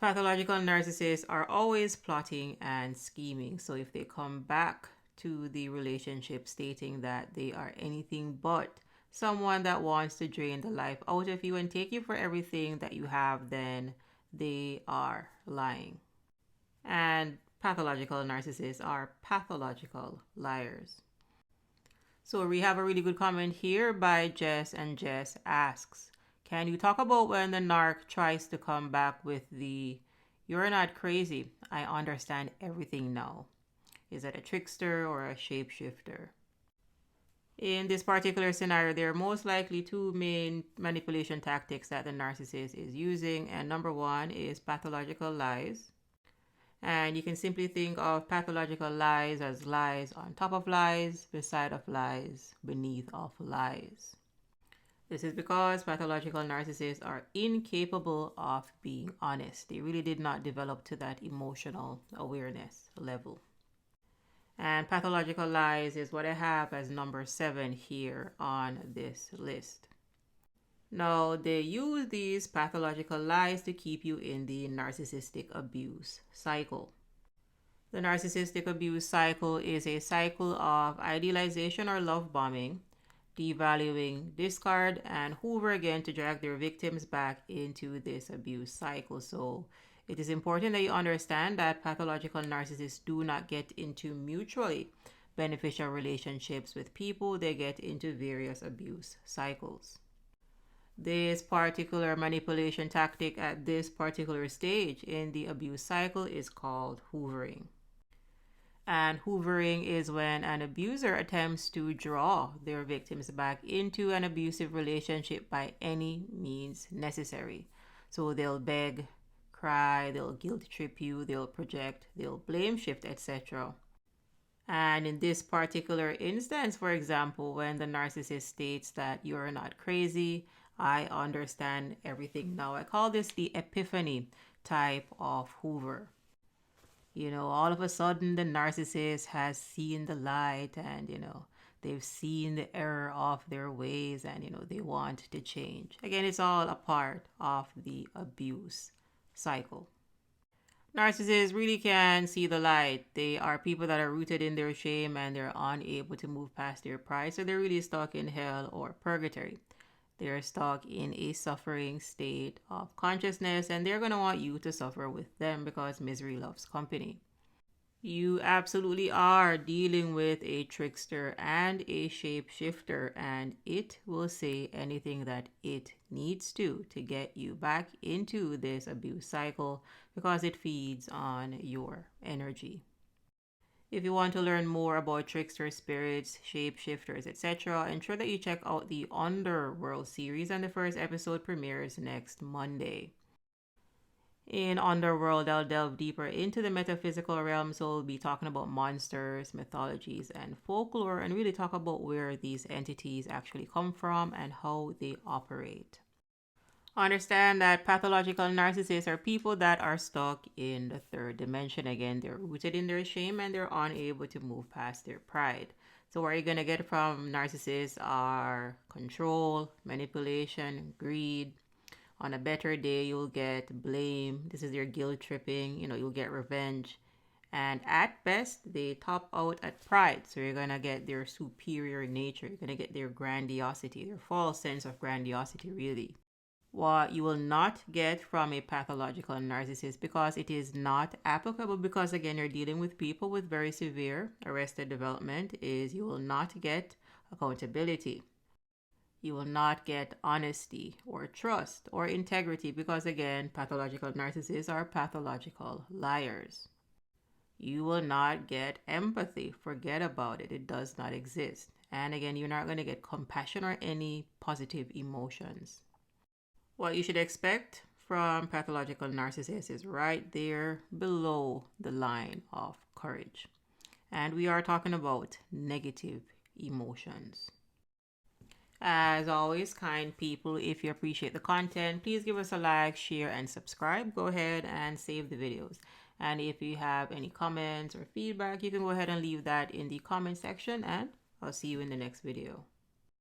Pathological narcissists are always plotting and scheming. So if they come back to the relationship stating that they are anything but someone that wants to drain the life out of you and take you for everything that you have, then they are lying. And pathological narcissists are pathological liars. So we have a really good comment here by Jess, and Jess asks, can you talk about when the narc tries to come back with the "you're not crazy, I understand everything now"? Is that a trickster or a shapeshifter? In this particular scenario, there are most likely two main manipulation tactics that the narcissist is using, and number one is pathological lies. And you can simply think of pathological lies as lies on top of lies, beside of lies, beneath of lies. This is because pathological narcissists are incapable of being honest. They really did not develop to that emotional awareness level. And pathological lies is what I have as number 7 here on this list. Now, they use these pathological lies to keep you in the narcissistic abuse cycle. The narcissistic abuse cycle is a cycle of idealization or love bombing, devaluing, discard, and hoover again to drag their victims back into this abuse cycle. So it is important that you understand that pathological narcissists do not get into mutually beneficial relationships with people. They get into various abuse cycles. This particular manipulation tactic at this particular stage in the abuse cycle is called hoovering. And hoovering is when an abuser attempts to draw their victims back into an abusive relationship by any means necessary. So they'll beg, cry, they'll guilt trip you, they'll project, they'll blame shift, etc. And in this particular instance, for example, when the narcissist states that "you're not crazy, I understand everything now," I call this the epiphany type of hoover. All of a sudden the narcissist has seen the light, and they've seen the error of their ways, and they want to change. Again, it's all a part of the abuse cycle. Narcissists really can see the light. They are people that are rooted in their shame and they're unable to move past their pride. So they're really stuck in hell or purgatory. They're stuck in a suffering state of consciousness, and they're going to want you to suffer with them because misery loves company. You absolutely are dealing with a trickster and a shapeshifter, and it will say anything that it needs to get you back into this abuse cycle because it feeds on your energy. If you want to learn more about trickster spirits, shapeshifters, etc., ensure that you check out the Underworld Series, and the first episode premieres next Monday. In Underworld, I'll delve deeper into the metaphysical realm, so we'll be talking about monsters, mythologies, and folklore, and really talk about where these entities actually come from and how they operate. Understand that pathological narcissists are people that are stuck in the third dimension. Again, they're rooted in their shame and they're unable to move past their pride. So what you're going to get from narcissists are control, manipulation, greed. On a better day, you'll get blame. This is your guilt tripping. You'll get revenge. And at best, they top out at pride. So you're going to get their superior nature. You're going to get their grandiosity, their false sense of grandiosity, really. What you will not get from a pathological narcissist, because it is not applicable, because again, you're dealing with people with very severe arrested development, is you will not get accountability. You will not get honesty or trust or integrity, because again, pathological narcissists are pathological liars. You will not get empathy. Forget about it. It does not exist. And again, you're not going to get compassion or any positive emotions. What you should expect from pathological narcissists is right there below the line of courage. And we are talking about negative emotions. As always, kind people, if you appreciate the content, please give us a like, share, and subscribe. Go ahead and save the videos. And if you have any comments or feedback, you can go ahead and leave that in the comment section, and I'll see you in the next video.